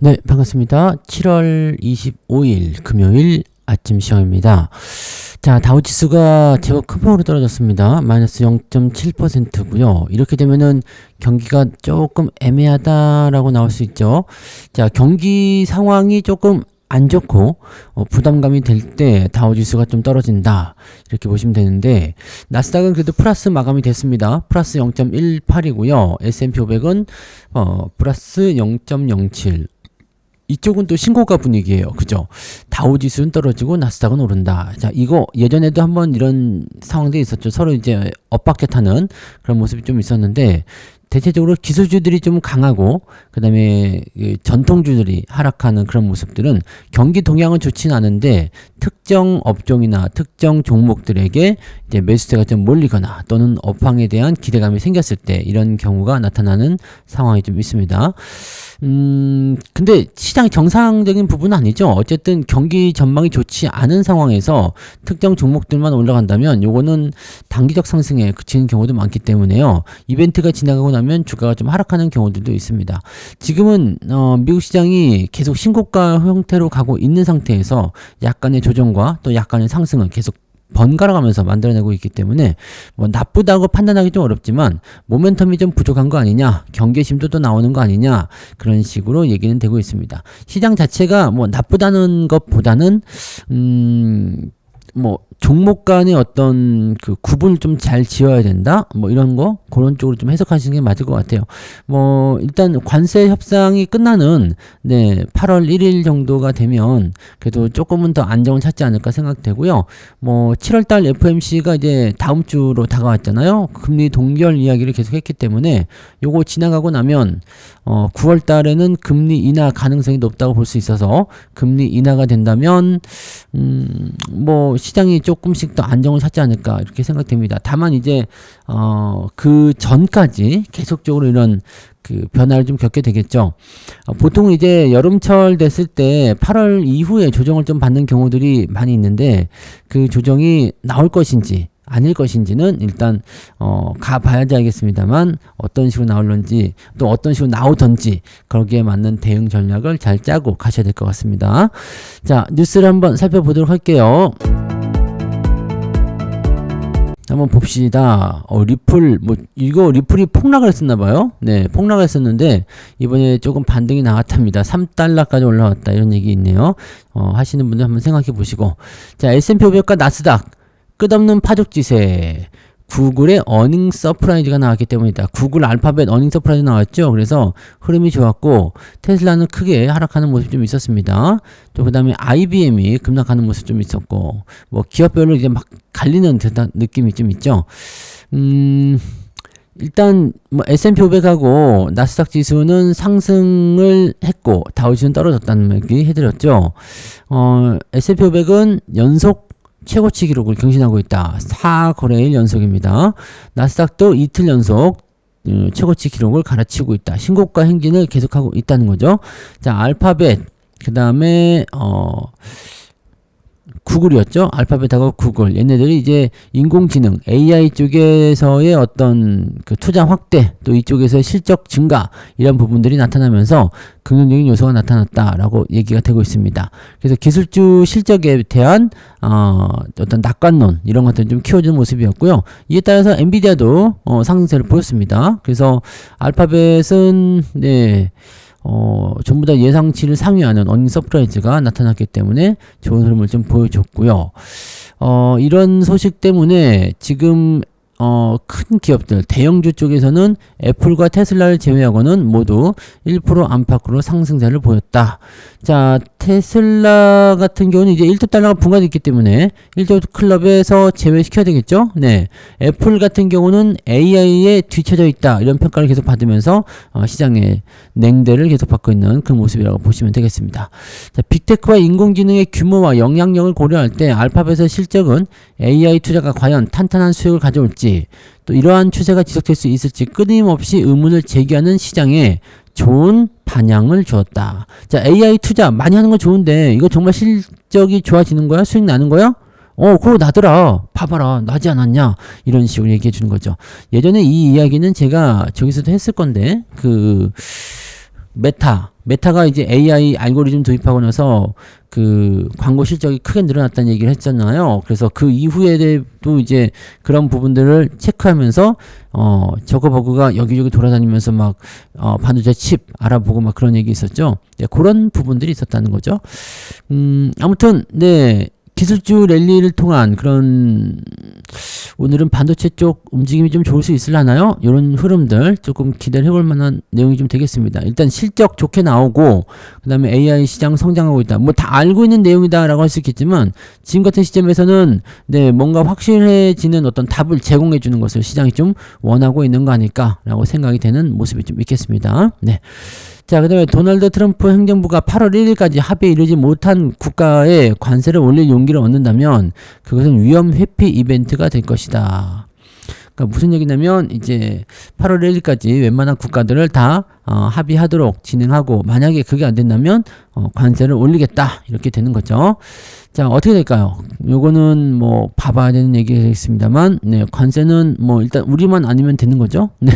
네, 반갑습니다. 7월 25일 금요일 아침 시험입니다. 자, 다우지수가 제법 큰 폭으로 떨어졌습니다. 마이너스 0.7%고요. 이렇게 되면은 경기가 조금 애매하다라고 나올 수 있죠. 자, 경기 상황이 조금 안 좋고 부담감이 될 때 다우지수가 좀 떨어진다 이렇게 보시면 되는데, 나스닥은 그래도 플러스 마감이 됐습니다. 플러스 0.18이고요. S&P 500은 플러스 0.07. 이쪽은 또 신고가 분위기예요. 그죠? 다우지수는 떨어지고 나스닥은 오른다. 자, 이거 예전에도 한번 이런 상황들이 있었죠. 서로 이제 엇박자타는 그런 모습이 좀 있었는데, 대체적으로 기술주들이 좀 강하고 그다음에 전통주들이 하락하는 그런 모습들은 경기 동향은 좋지는 않은데 특정 업종이나 특정 종목들에게 이제 매수세가 좀 몰리거나 또는 업황에 대한 기대감이 생겼을 때 이런 경우가 나타나는 상황이 좀 있습니다. 근데 시장이 정상적인 부분은 아니죠. 어쨌든 경기 전망이 좋지 않은 상황에서 특정 종목들만 올라간다면 요거는 단기적 상승에 그치는 경우도 많기 때문에요. 이벤트가 지나가고 나면 주가가 좀 하락하는 경우들도 있습니다. 지금은 미국 시장이 계속 신고가 형태로 가고 있는 상태에서 약간의 조정과 또 약간의 상승을 계속 번갈아 가면서 만들어내고 있기 때문에 뭐 나쁘다고 판단하기 좀 어렵지만 모멘텀이 좀 부족한 거 아니냐, 경계심도 또 나오는 거 아니냐, 그런 식으로 얘기는 되고 있습니다. 시장 자체가 뭐 나쁘다는 것보다는 뭐 종목 간의 어떤 그 구분을 좀 잘 지어야 된다, 뭐 이런 거 그런 쪽으로 좀 해석하시는 게 맞을 것 같아요. 뭐 일단 관세 협상이 끝나는 8월 1일 정도가 되면 그래도 조금은 더 안정을 찾지 않을까 생각되고요. 뭐 7월달 FOMC가 이제 다음 주로 다가왔잖아요. 금리 동결 이야기를 계속했기 때문에 요거 지나가고 나면 9월 달에는 금리 인하 가능성이 높다고 볼 수 있어서 금리 인하가 된다면 뭐 시장이 조금씩 더 안정을 찾지 않을까 이렇게 생각됩니다. 다만 이제 그 전까지 계속적으로 이런 그 변화를 좀 겪게 되겠죠. 보통 이제 여름철 됐을 때 8월 이후에 조정을 좀 받는 경우들이 많이 있는데, 그 조정이 나올 것인지 아닐 것인지는 일단 가봐야지 알겠습니다만, 어떤 식으로 나올런지 또 어떤 식으로 나오던지 거기에 맞는 대응 전략을 잘 짜고 가셔야 될 것 같습니다. 자, 뉴스를 한번 살펴보도록 할게요. 한번 봅시다. 리플, 이거 리플이 폭락을 했었나봐요. 네, 폭락을 했었는데, 이번에 조금 반등이 나왔답니다. 3달러까지 올라왔다. 이런 얘기 있네요. 하시는 분들 한번 생각해 보시고. 자, S&P 500과 나스닥. 끝없는 파죽지세. 구글의 어닝 서프라이즈가 나왔기 때문이다. 구글 알파벳 어닝 서프라이즈 나왔죠. 그래서 흐름이 좋았고, 테슬라는 크게 하락하는 모습이 좀 있었습니다. 또 그 다음에 IBM이 급락하는 모습 좀 있었고, 뭐 기업별로 이제 막 갈리는 듯한 느낌이 좀 있죠. 일단 뭐 S&P 500하고 나스닥 지수는 상승을 했고 다우지수는 떨어졌다는 얘기 해드렸죠. S&P 500은 연속 최고치 기록을 경신하고 있다. 4거래일 연속입니다. 나스닥도 이틀 연속 최고치 기록을 갈아치우고 있다. 신고가 행진을 계속하고 있다는 거죠. 자, 알파벳, 그 다음에 구글이었죠. 알파벳하고 구글. 얘네들이 이제 인공지능, AI 쪽에서의 어떤 그 투자 확대, 또 이쪽에서의 실적 증가, 이런 부분들이 나타나면서 긍정적인 요소가 나타났다라고 얘기가 되고 있습니다. 그래서 기술주 실적에 대한 어떤 낙관론, 이런 것들을 좀 키워주는 모습이었고요. 이에 따라서 엔비디아도 상승세를 보였습니다. 그래서 알파벳은 전부 다 예상치를 상회하는 어닝 서프라이즈가 나타났기 때문에 좋은 흐름을 좀 보여줬고요. 이런 소식 때문에 지금 큰 기업들, 대형주 쪽에서는 애플과 테슬라를 제외하고는 모두 1% 안팎으로 상승세를 보였다. 자, 테슬라 같은 경우는 이제 1조 달러가 분가됐기 때문에 1조 클럽에서 제외시켜야 되겠죠? 네. 애플 같은 경우는 AI에 뒤처져 있다. 이런 평가를 계속 받으면서 시장의 냉대를 계속 받고 있는 그 모습이라고 보시면 되겠습니다. 자, 빅테크와 인공지능의 규모와 영향력을 고려할 때 알파벳의 실적은 AI 투자가 과연 탄탄한 수익을 가져올지, 또 이러한 추세가 지속될 수 있을지 끊임없이 의문을 제기하는 시장에 좋은 반향을 주었다. 자, AI 투자 많이 하는 건 좋은데 이거 정말 실적이 좋아지는 거야? 수익 나는 거야? 그거 나더라. 봐봐라. 나지 않았냐? 이런 식으로 얘기해 주는 거죠. 예전에 이 이야기는 제가 저기서도 했을 건데, 메타가 이제 AI 알고리즘 도입하고 나서 그 광고 실적이 크게 늘어났다는 얘기를 했잖아요. 그래서 그 이후에도 이제 그런 부분들을 체크하면서 저거버그가 여기저기 돌아다니면서 막 반도체 칩 알아보고 막 그런 얘기 있었죠. 네, 그런 부분들이 있었다는 거죠. 아무튼 네. 기술주 랠리를 통한 그런 오늘은 반도체 쪽 움직임이 좀 좋을 수 있으려나요? 이런 흐름들 조금 기대를 해볼 만한 내용이 좀 되겠습니다. 일단 실적 좋게 나오고 그 다음에 AI 시장 성장하고 있다. 뭐 다 알고 있는 내용이다 라고 할 수 있겠지만 지금 같은 시점에서는 네 뭔가 확실해지는 어떤 답을 제공해 주는 것을 시장이 좀 원하고 있는 거 아닐까 라고 생각이 되는 모습이 좀 있겠습니다. 네. 자, 그 다음에 도널드 트럼프 행정부가 8월 1일까지 합의에 이르지 못한 국가에 관세를 올릴 용기를 얻는다면 그것은 위험 회피 이벤트가 될 것이다. 그러니까 무슨 얘기냐면 이제 8월 1일까지 웬만한 국가들을 다 합의하도록 진행하고 만약에 그게 안 된다면 관세를 올리겠다 이렇게 되는 거죠. 자, 어떻게 될까요? 요거는 뭐 봐봐야 되는 얘기겠습니다만 네, 관세는 뭐 일단 우리만 아니면 되는 거죠. 네,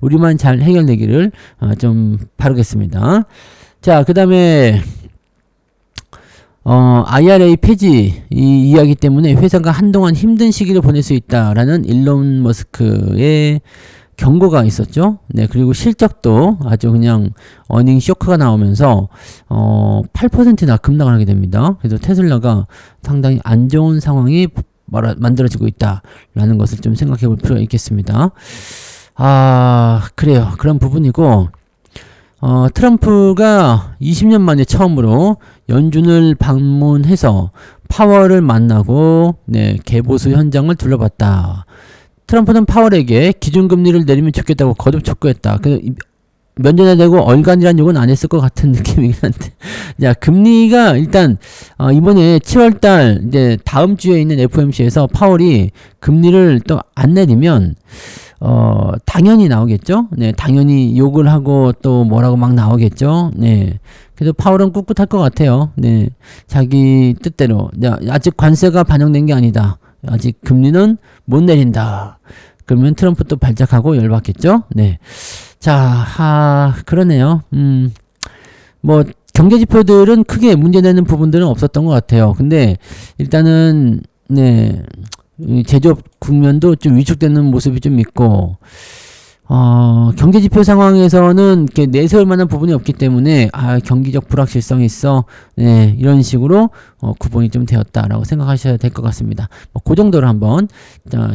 우리만 잘 해결되기를 좀 바라겠습니다. 자, 그 다음에 IRA 폐지 이 이야기 때문에 회사가 한동안 힘든 시기를 보낼 수 있다라는 일론 머스크의 경고가 있었죠. 네, 그리고 실적도 아주 그냥 어닝 쇼크가 나오면서 8%나 급락을 하게 됩니다. 그래서 테슬라가 상당히 안 좋은 상황이 만들어지고 있다라는 것을 좀 생각해 볼 필요가 있겠습니다. 그래요. 그런 부분이고 트럼프가 20년 만에 처음으로 연준을 방문해서 파월을 만나고 네, 개보수 현장을 둘러봤다. 트럼프는 파월에게 기준금리를 내리면 좋겠다고 거듭 촉구했다. 면전화되고 얼간이란 욕은 안 했을 것 같은 느낌이긴 한데. 자, 금리가 일단, 이번에 7월달, 이제 다음 주에 있는 FOMC에서 파월이 금리를 또 안 내리면, 당연히 나오겠죠? 네, 당연히 욕을 하고 또 뭐라고 막 나오겠죠? 네. 그래도 파월은 꿋꿋할 것 같아요. 네. 자기 뜻대로. 아직 관세가 반영된 게 아니다. 아직 금리는 못 내린다. 그러면 트럼프 또 발작하고 열받겠죠? 네. 자, 그러네요. 뭐, 경제지표들은 크게 문제되는 부분들은 없었던 것 같아요. 근데, 일단은, 네, 제조업 국면도 좀 위축되는 모습이 좀 있고, 경제지표 상황에서는 이렇게 내세울 만한 부분이 없기 때문에, 경기적 불확실성이 있어. 네, 이런 식으로, 구분이 좀 되었다라고 생각하셔야 될 것 같습니다. 그 정도로 한번,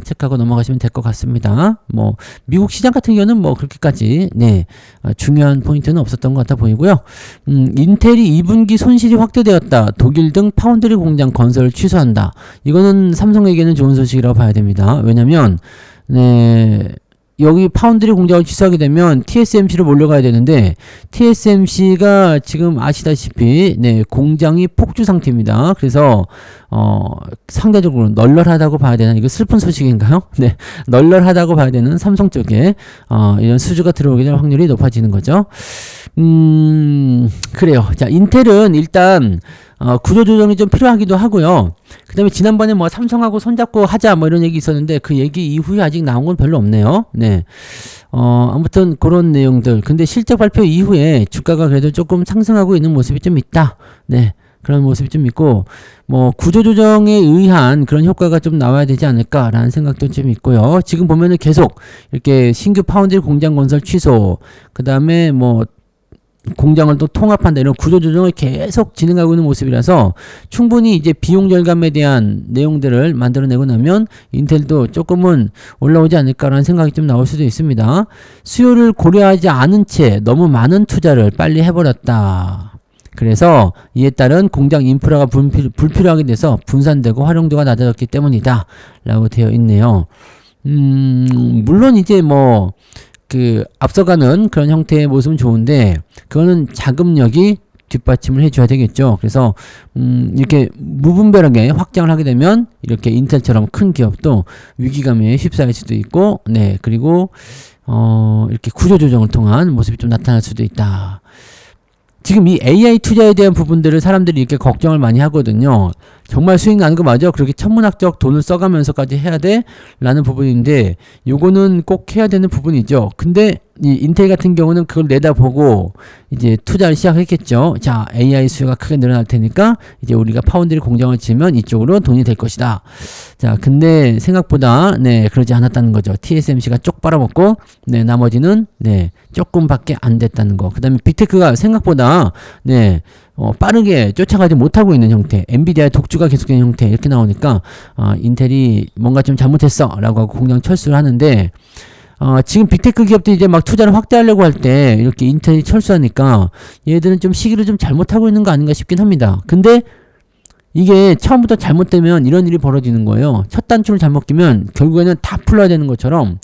체크하고 넘어가시면 될 것 같습니다. 미국 시장 같은 경우는 그렇게까지, 네, 중요한 포인트는 없었던 것 같아 보이고요. 인텔이 2분기 손실이 확대되었다. 독일 등 파운드리 공장 건설을 취소한다. 이거는 삼성에게는 좋은 소식이라고 봐야 됩니다. 왜냐면, 네, 여기 파운드리 공장을 취소하게 되면 TSMC로 몰려가야 되는데 TSMC가 지금 아시다시피 네, 공장이 폭주 상태입니다. 그래서 상대적으로 널널하다고 봐야 되나? 이거 슬픈 소식인가요? 네, 널널하다고 봐야 되는 삼성 쪽에 이런 수주가 들어오게 될 확률이 높아지는 거죠. 그래요. 자, 인텔은 일단 구조조정이 좀 필요하기도 하고요. 그 다음에 지난번에 삼성하고 손잡고 하자 이런 얘기 있었는데 그 얘기 이후에 아직 나온 건 별로 없네요. 네. 아무튼 그런 내용들. 근데 실적 발표 이후에 주가가 그래도 조금 상승하고 있는 모습이 좀 있다. 네. 그런 모습이 좀 있고, 구조조정에 의한 그런 효과가 좀 나와야 되지 않을까라는 생각도 좀 있고요. 지금 보면은 계속 이렇게 신규 파운드리 공장 건설 취소, 그 다음에 공장을 또 통합한다 이런 구조조정을 계속 진행하고 있는 모습이라서 충분히 이제 비용 절감에 대한 내용들을 만들어내고 나면 인텔도 조금은 올라오지 않을까라는 생각이 좀 나올 수도 있습니다. 수요를 고려하지 않은 채 너무 많은 투자를 빨리 해버렸다. 그래서 이에 따른 공장 인프라가 불필요하게 돼서 분산되고 활용도가 낮아졌기 때문이다 라고 되어 있네요. 물론 이제 앞서가는 그런 형태의 모습은 좋은데, 그거는 자금력이 뒷받침을 해줘야 되겠죠. 그래서, 이렇게 무분별하게 확장을 하게 되면, 이렇게 인텔처럼 큰 기업도 위기감에 휩싸일 수도 있고, 네, 그리고, 이렇게 구조조정을 통한 모습이 좀 나타날 수도 있다. 지금 이 AI 투자에 대한 부분들을 사람들이 이렇게 걱정을 많이 하거든요. 정말 수익 나는 거 맞아? 그렇게 천문학적 돈을 써가면서까지 해야 돼? 라는 부분인데 요거는 꼭 해야 되는 부분이죠. 근데 이 인텔 같은 경우는 그걸 내다보고 이제 투자를 시작했겠죠. 자, AI 수요가 크게 늘어날 테니까 이제 우리가 파운드리 공장을 지으면 이쪽으로 돈이 될 것이다. 자, 근데 생각보다 네, 그러지 않았다는 거죠. TSMC가 쪽 빨아먹고 네, 나머지는 네, 조금밖에 안 됐다는 거. 그다음에 빅테크가 생각보다 네, 빠르게 쫓아가지 못하고 있는 형태, 엔비디아의 독주가 계속되는 형태 이렇게 나오니까 인텔이 뭔가 좀 잘못했어라고 하고 공장 철수를 하는데. 지금 빅테크 기업들이 이제 막 투자를 확대하려고 할 때 이렇게 인텔이 철수하니까 얘들은 좀 시기를 좀 잘못하고 있는 거 아닌가 싶긴 합니다. 근데 이게 처음부터 잘못되면 이런 일이 벌어지는 거예요. 첫 단추를 잘못 끼면 결국에는 다 풀어야 되는 것처럼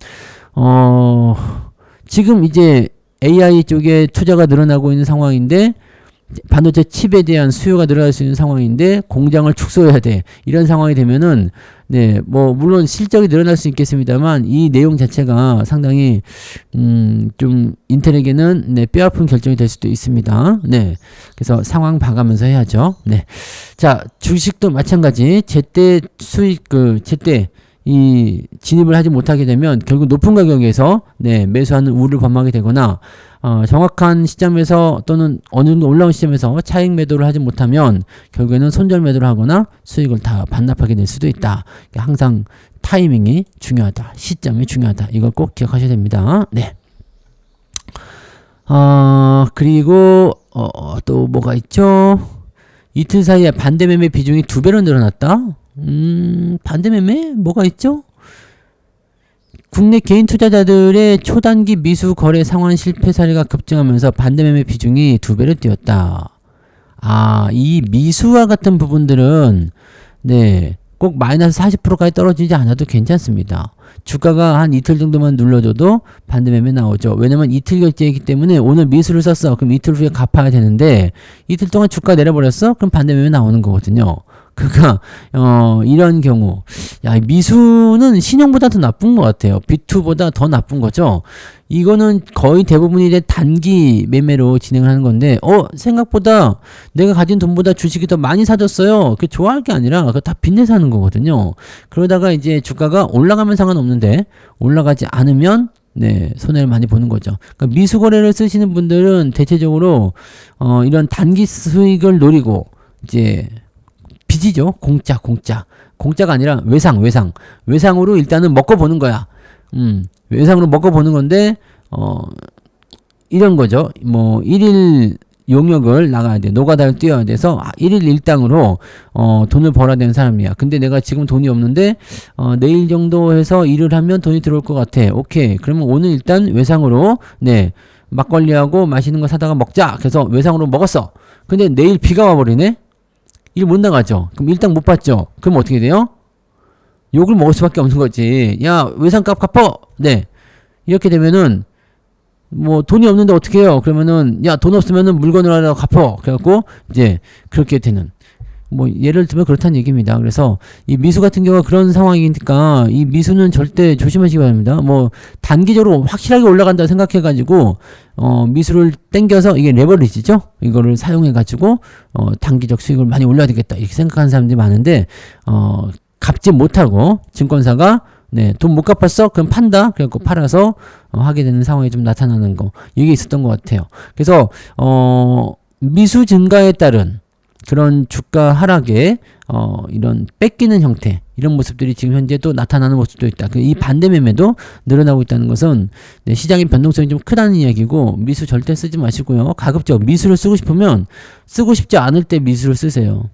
지금 이제 AI 쪽에 투자가 늘어나고 있는 상황인데 반도체 칩에 대한 수요가 늘어날 수 있는 상황인데 공장을 축소해야 돼. 이런 상황이 되면은 네, 뭐 물론 실적이 늘어날 수 있겠습니다만 이 내용 자체가 상당히 좀 인텔에게는 네, 뼈아픈 결정이 될 수도 있습니다. 네. 그래서 상황 봐가면서 해야죠. 네. 자, 주식도 마찬가지. 제때 수익 제때 이 진입을 하지 못하게 되면 결국 높은 가격에서 네, 매수하는 우를 범하게 되거나 정확한 시점에서 또는 어느 정도 올라온 시점에서 차익 매도를 하지 못하면 결국에는 손절 매도를 하거나 수익을 다 반납하게 될 수도 있다. 항상 타이밍이 중요하다. 시점이 중요하다. 이걸 꼭 기억하셔야 됩니다. 네. 그리고 또 뭐가 있죠? 이틀 사이에 반대 매매 비중이 2배로 늘어났다. 반대 매매 뭐가 있죠? 국내 개인 투자자들의 초단기 미수 거래 상환 실패 사례가 급증하면서 반대 매매 비중이 2배로 뛰었다. 이 미수와 같은 부분들은 네, 꼭 마이너스 40%까지 떨어지지 않아도 괜찮습니다. 주가가 한 이틀 정도만 눌러줘도 반대 매매 나오죠. 왜냐면 이틀 결제이기 때문에 오늘 미수를 썼어. 그럼 이틀 후에 갚아야 되는데 이틀 동안 주가 내려버렸어? 그럼 반대 매매 나오는 거거든요. 그러니까 이런 경우 미수는 신용보다 더 나쁜 것 같아요. B2보다 더 나쁜 거죠. 이거는 거의 대부분이 이제 단기 매매로 진행을 하는 건데 생각보다 내가 가진 돈보다 주식이 더 많이 사줬어요. 그 좋아할 게 아니라 그거 다 빚내서 하는 거거든요. 그러다가 이제 주가가 올라가면 상관없는데 올라가지 않으면 네, 손해를 많이 보는 거죠. 그러니까 미수 거래를 쓰시는 분들은 대체적으로 이런 단기 수익을 노리고 이제 빚이죠. 공짜가 아니라 외상으로 일단은 먹어보는 거야. 외상으로 먹어보는 건데 이런 거죠. 뭐 1일 용역을 나가야 돼. 노가다를 뛰어야 돼서 1일 일당으로 돈을 벌어야 되는 사람이야. 근데 내가 지금 돈이 없는데 내일 정도 해서 일을 하면 돈이 들어올 것 같아. 오케이. 그러면 오늘 일단 외상으로 네, 막걸리하고 맛있는 거 사다가 먹자. 그래서 외상으로 먹었어. 근데 내일 비가 와버리네. 일 못 나가죠. 그럼 일당 못 받죠. 그럼 어떻게 돼요? 욕을 먹을 수밖에 없는 거지. 야, 외상값 갚어. 네. 이렇게 되면은 뭐 돈이 없는데 어떻게 해요? 그러면은 야, 돈 없으면은 물건을 하나 갚어. 그래갖고 이제 그렇게 되는. 뭐 예를 들면 그렇다는 얘기입니다. 그래서 이 미수 같은 경우가 그런 상황이니까 이 미수는 절대 조심하시기 바랍니다. 뭐 단기적으로 확실하게 올라간다 생각해가지고 미수를 땡겨서 이게 레버리지죠. 이거를 사용해가지고 단기적 수익을 많이 올려야 되겠다 이렇게 생각하는 사람들이 많은데 갚지 못하고 증권사가 네, 돈 못 갚았어? 그럼 판다. 그래갖고 팔아서 하게 되는 상황이 좀 나타나는 거 이게 있었던 것 같아요. 그래서 미수 증가에 따른 그런 주가 하락에 이런 뺏기는 형태 이런 모습들이 지금 현재 또 나타나는 모습도 있다. 이 반대 매매도 늘어나고 있다는 것은 네, 시장의 변동성이 좀 크다는 이야기고 미수 절대 쓰지 마시고요. 가급적 미수를 쓰고 싶으면 쓰고 싶지 않을 때 미수를 쓰세요.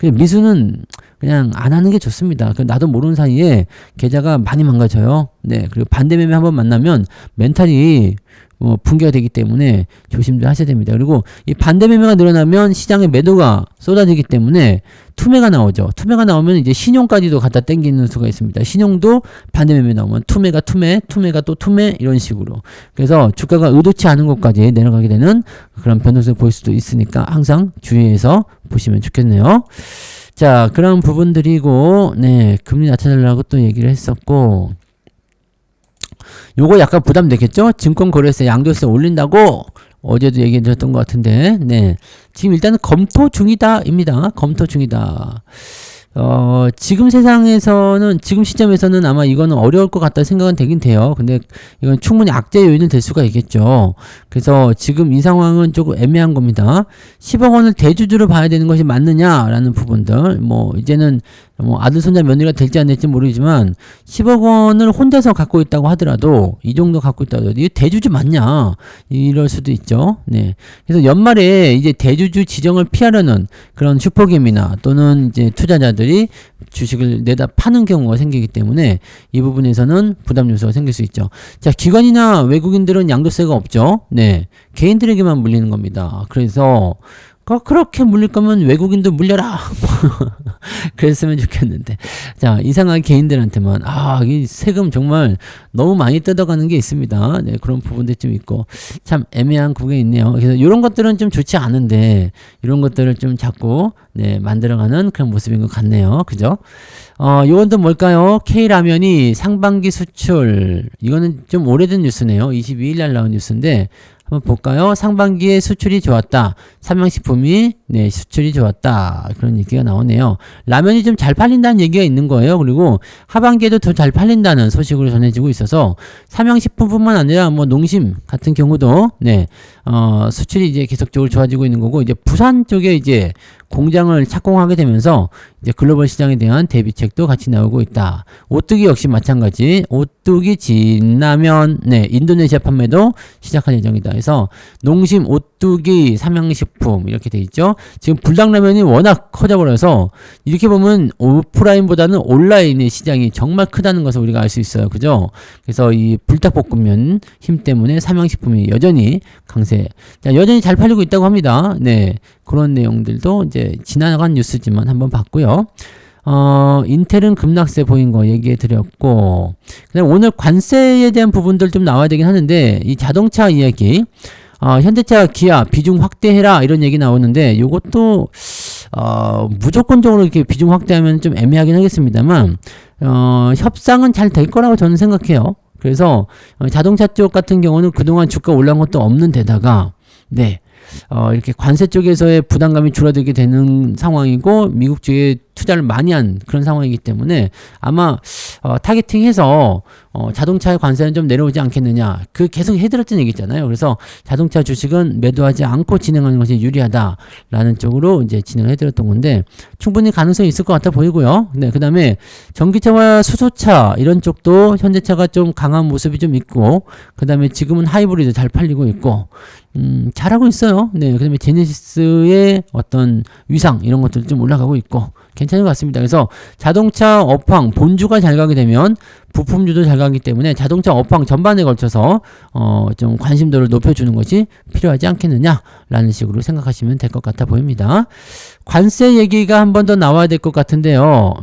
미수는 그냥 안 하는 게 좋습니다. 나도 모르는 사이에 계좌가 많이 망가져요. 네, 그리고 반대 매매 한번 만나면 멘탈이 붕괴가 되기 때문에 조심들 하셔야 됩니다. 그리고 이 반대 매매가 늘어나면 시장에 매도가 쏟아지기 때문에 투매가 나오죠. 투매가 나오면 이제 신용까지도 갖다 땡기는 수가 있습니다. 신용도 반대 매매 나오면 투매가 또 투매 이런 식으로. 그래서 주가가 의도치 않은 곳까지 내려가게 되는 그런 변동성을 보일 수도 있으니까 항상 주의해서 보시면 좋겠네요. 자, 그런 부분들이고 네, 금리 낮춰달라고 또 얘기를 했었고 요거 약간 부담되겠죠? 증권거래세 양도세 올린다고 어제도 얘기 드렸던 것 같은데 네, 지금 일단은 검토 중이다 입니다. 검토 중이다. 지금 세상에서는, 지금 시점에서는 아마 이거는 어려울 것 같다 생각은 되긴 돼요. 근데 이건 충분히 악재 요인은 될 수가 있겠죠. 그래서 지금 이 상황은 조금 애매한 겁니다. 10억 원을 대주주로 봐야 되는 것이 맞느냐라는 부분들, 뭐, 이제는 뭐 아들, 손자, 며느리가 될지 안 될지 모르지만 10억 원을 혼자서 갖고 있다고 하더라도, 이 정도 갖고 있다고 하더라도 이게 대주주 맞냐? 이럴 수도 있죠. 네. 그래서 연말에 이제 대주주 지정을 피하려는 그런 슈퍼겜이나 또는 이제 투자자들이 주식을 내다 파는 경우가 생기기 때문에 이 부분에서는 부담 요소가 생길 수 있죠. 자, 기관이나 외국인들은 양도세가 없죠. 네. 개인들에게만 물리는 겁니다. 그래서 그렇게 물릴 거면 외국인도 물려라. 그랬으면 좋겠는데. 자, 이상하게 개인들한테만, 이 세금 정말 너무 많이 뜯어가는 게 있습니다. 네, 그런 부분도 좀 있고. 참 애매한 구간이 있네요. 그래서 이런 것들은 좀 좋지 않은데, 이런 것들을 좀 자꾸, 네, 만들어가는 그런 모습인 것 같네요. 그죠? 요건 또 뭘까요? K라면이 상반기 수출. 이거는 좀 오래된 뉴스네요. 22일 날 나온 뉴스인데, 한번 볼까요? 상반기에 수출이 좋았다. 삼양식품이 네, 수출이 좋았다. 그런 얘기가 나오네요. 라면이 좀 잘 팔린다는 얘기가 있는 거예요. 그리고 하반기에도 더 잘 팔린다는 소식으로 전해지고 있어서 삼양식품뿐만 아니라 뭐 농심 같은 경우도 네, 수출이 이제 계속적으로 좋아지고 있는 거고, 이제 부산 쪽에 이제 공장을 착공하게 되면서 이제 글로벌 시장에 대한 대비책도 같이 나오고 있다. 오뚜기 역시 마찬가지. 오뚜기 진라면 네, 인도네시아 판매도 시작할 예정이다. 그래서 농심, 오뚜기, 삼양식품 이렇게 돼 있죠. 지금 불닭라면이 워낙 커져버려서 이렇게 보면 오프라인보다는 온라인의 시장이 정말 크다는 것을 우리가 알 수 있어요. 그죠? 그래서 이 불닭볶음면 힘 때문에 삼양식품이 여전히 강세. 자, 여전히 잘 팔리고 있다고 합니다. 네. 그런 내용들도 이제 지나간 뉴스지만 한번 봤고요. 인텔은 급락세 보인 거 얘기해 드렸고, 그다음 오늘 관세에 대한 부분들 좀 나와야 되긴 하는데, 이 자동차 이야기, 현대차, 기아 비중 확대해라 이런 얘기 나오는데, 요것도 무조건적으로 이렇게 비중 확대하면 좀 애매하긴 하겠습니다만, 협상은 잘 될 거라고 저는 생각해요. 그래서 자동차 쪽 같은 경우는 그동안 주가 올라온 것도 없는 데다가 네. 이렇게 관세 쪽에서의 부담감이 줄어들게 되는 상황이고, 미국 쪽에 투자를 많이 한 그런 상황이기 때문에 아마 타겟팅해서 자동차의 관세는 좀 내려오지 않겠느냐, 그 계속 해드렸던 얘기 있잖아요. 그래서 자동차 주식은 매도하지 않고 진행하는 것이 유리하다라는 쪽으로 이제 진행을 해드렸던 건데, 충분히 가능성이 있을 것 같아 보이고요. 네, 그 다음에 전기차와 수소차 이런 쪽도 현대차가 좀 강한 모습이 좀 있고, 그 다음에 지금은 하이브리드 잘 팔리고 있고, 잘하고 있어요. 네, 그 다음에 제네시스의 어떤 위상 이런 것들 좀 올라가고 있고 괜찮은 것 같습니다. 그래서 자동차 업황 본주가 잘 가게 되면 부품주도 잘 가기 때문에 자동차 업황 전반에 걸쳐서 좀 관심도를 높여주는 것이 필요하지 않겠느냐라는 식으로 생각하시면 될 것 같아 보입니다. 관세 얘기가 한 번 더 나와야 될 것 같은데요.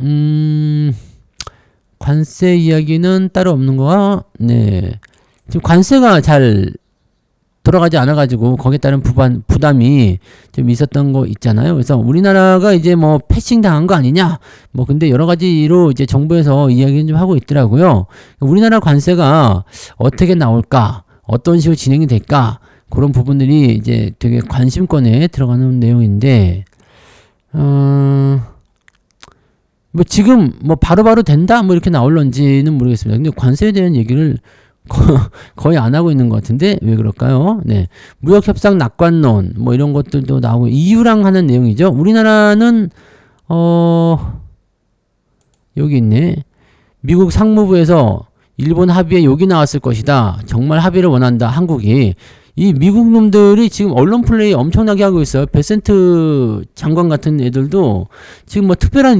관세 이야기는 따로 없는 거가, 네, 지금 관세가 잘 돌아가지 않아가지고 거기에 따른 부담이 좀 있었던 거 있잖아요. 그래서 우리나라가 이제 뭐 패싱 당한 거 아니냐, 뭐 근데 여러 가지로 이제 정부에서 이야기는 좀 하고 있더라고요. 우리나라 관세가 어떻게 나올까, 어떤 식으로 진행이 될까, 그런 부분들이 이제 되게 관심권에 들어가는 내용인데, 뭐 지금 뭐 바로바로 된다 뭐 이렇게 나올런지는 모르겠습니다. 근데 관세에 대한 얘기를 거의 안 하고 있는 것 같은데 왜 그럴까요? 네, 무역협상 낙관론 뭐 이런 것들도 나오고, EU랑 하는 내용이죠. 우리나라는 여기 있네. 미국 상무부에서 일본 합의에 욕이 나왔을 것이다. 정말 합의를 원한다. 한국이. 이 미국 놈들이 지금 언론 플레이 엄청나게 하고 있어요. 베센트 장관 같은 애들도 지금 뭐 특별한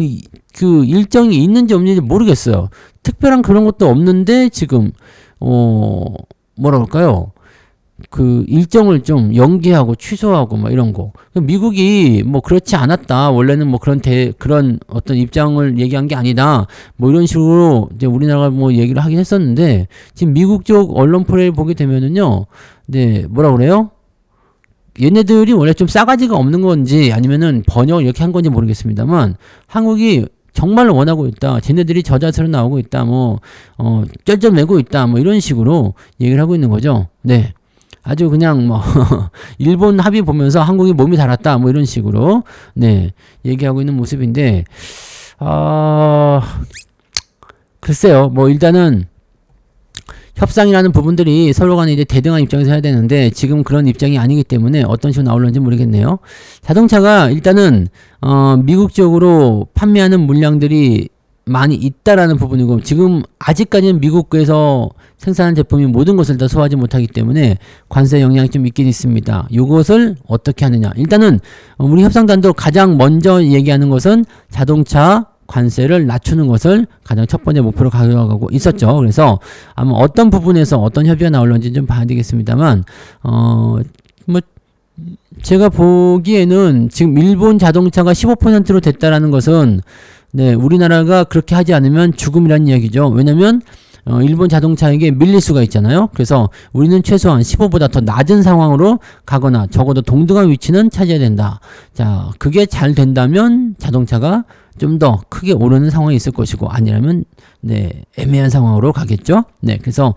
그 일정이 있는지 없는지 모르겠어요. 특별한 그런 것도 없는데 지금 뭐라 그럴까요? 그 일정을 좀 연기하고 취소하고 막 이런 거. 미국이 뭐 그렇지 않았다. 원래는 뭐 그런 어떤 입장을 얘기한 게 아니다. 뭐 이런 식으로 이제 우리나라가 뭐 얘기를 하긴 했었는데, 지금 미국 쪽 언론 플레이를 보게 되면은요, 네, 뭐라 그래요? 얘네들이 원래 좀 싸가지가 없는 건지 아니면은 번역을 이렇게 한 건지 모르겠습니다만, 한국이 정말 원하고 있다. 쟤네들이 저자세로 나오고 있다. 뭐, 쩔쩔매고 있다. 뭐, 이런 식으로 얘기를 하고 있는 거죠. 네. 아주 그냥 뭐, 일본 합의 보면서 한국이 몸이 달았다. 뭐, 이런 식으로, 네. 얘기하고 있는 모습인데, 글쎄요. 뭐 일단은 협상이라는 부분들이 서로 간에 이제 대등한 입장에서 해야 되는데 지금 그런 입장이 아니기 때문에 어떤 식으로 나올는지 모르겠네요. 자동차가 일단은 미국 지역으로 판매하는 물량들이 많이 있다라는 부분이고 지금 아직까지는 미국에서 생산한 제품이 모든 것을 다 소화하지 못하기 때문에 관세 영향이 좀 있긴 있습니다. 이것을 어떻게 하느냐. 일단은 우리 협상단도 가장 먼저 얘기하는 것은 자동차 관세를 낮추는 것을 가장 첫 번째 목표로 가져가고 있었죠. 그래서 아마 어떤 부분에서 어떤 협의가 나올는지 좀 봐야 되겠습니다만 뭐 제가 보기에는 지금 일본 자동차가 15%로 됐다라는 것은 네, 우리나라가 그렇게 하지 않으면 죽음이라는 이야기죠. 왜냐면 일본 자동차에게 밀릴 수가 있잖아요. 그래서 우리는 최소한 15보다 더 낮은 상황으로 가거나 적어도 동등한 위치는 차지해야 된다. 자, 그게 잘 된다면 자동차가 좀 더 크게 오르는 상황이 있을 것이고 아니라면 네, 애매한 상황으로 가겠죠. 네, 그래서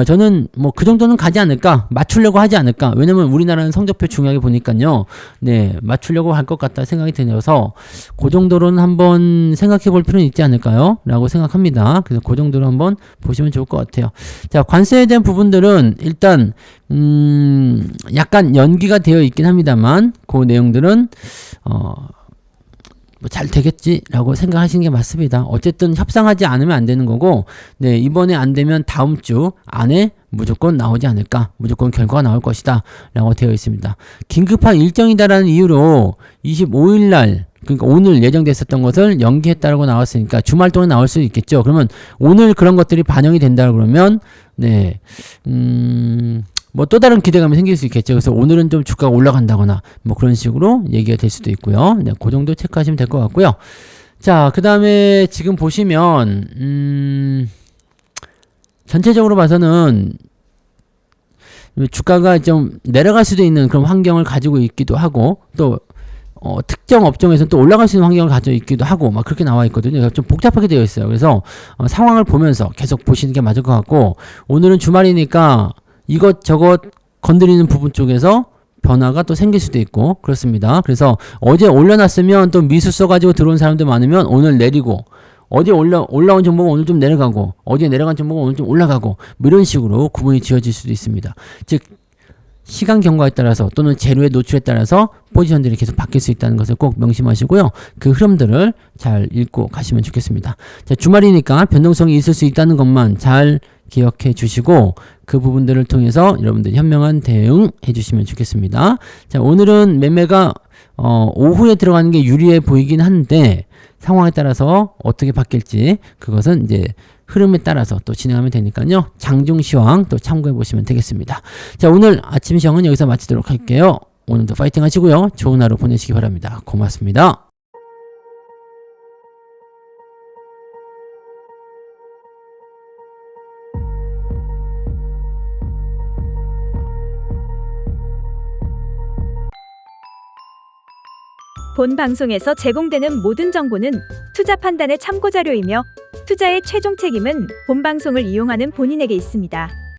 저는 뭐 그 정도는 가지 않을까, 맞추려고 하지 않을까. 왜냐면 우리나라는 성적표 중요하게 보니까요. 네, 맞추려고 할 것 같다 생각이 들어서 그 정도로는 한번 생각해 볼 필요는 있지 않을까요? 라고 생각합니다. 그래서 그 정도로 한번 보시면 좋을 것 같아요. 자, 관세에 대한 부분들은 일단 약간 연기가 되어 있긴 합니다만 그 내용들은 뭐 잘 되겠지라고 생각하시는 게 맞습니다. 어쨌든 협상하지 않으면 안 되는 거고, 네, 이번에 안 되면 다음 주 안에 무조건 나오지 않을까, 무조건 결과가 나올 것이다 라고 되어 있습니다. 긴급한 일정이다라는 이유로 25일 날, 그러니까 오늘 예정됐었던 것을 연기했다라고 나왔으니까 주말 동안 나올 수 있겠죠. 그러면 오늘 그런 것들이 반영이 된다 그러면 네, 뭐 또 다른 기대감이 생길 수 있겠죠. 그래서 오늘은 좀 주가가 올라간다거나 뭐 그런 식으로 얘기가 될 수도 있고요. 네, 그 정도 체크하시면 될 것 같고요. 자, 그 다음에 지금 보시면 전체적으로 봐서는 주가가 좀 내려갈 수도 있는 그런 환경을 가지고 있기도 하고 또 특정 업종에서는 또 올라갈 수 있는 환경을 가지고 있기도 하고 막 그렇게 나와 있거든요. 좀 복잡하게 되어 있어요. 그래서 상황을 보면서 계속 보시는 게 맞을 것 같고 오늘은 주말이니까 이것저것 건드리는 부분 쪽에서 변화가 또 생길 수도 있고 그렇습니다. 그래서 어제 올려놨으면 또 미수 써가지고 들어온 사람들 많으면 오늘 내리고 어제 올라온 종목은 오늘 좀 내려가고 어제 내려간 종목은 오늘 좀 올라가고 뭐 이런 식으로 구분이 지어질 수도 있습니다. 즉 시간 경과에 따라서 또는 재료의 노출에 따라서 포지션들이 계속 바뀔 수 있다는 것을 꼭 명심하시고요. 그 흐름들을 잘 읽고 가시면 좋겠습니다. 자, 주말이니까 변동성이 있을 수 있다는 것만 잘 기억해 주시고 그 부분들을 통해서 여러분들이 현명한 대응 해주시면 좋겠습니다. 자, 오늘은 매매가 오후에 들어가는 게 유리해 보이긴 한데 상황에 따라서 어떻게 바뀔지 그것은 이제 흐름에 따라서 또 진행하면 되니까요. 장중 시황 또 참고해 보시면 되겠습니다. 자, 오늘 아침 시황은 여기서 마치도록 할게요. 오늘도 파이팅 하시고요. 좋은 하루 보내시기 바랍니다. 고맙습니다. 본 방송에서 제공되는 모든 정보는 투자 판단의 참고 자료이며 투자의 최종 책임은 본 방송을 이용하는 본인에게 있습니다.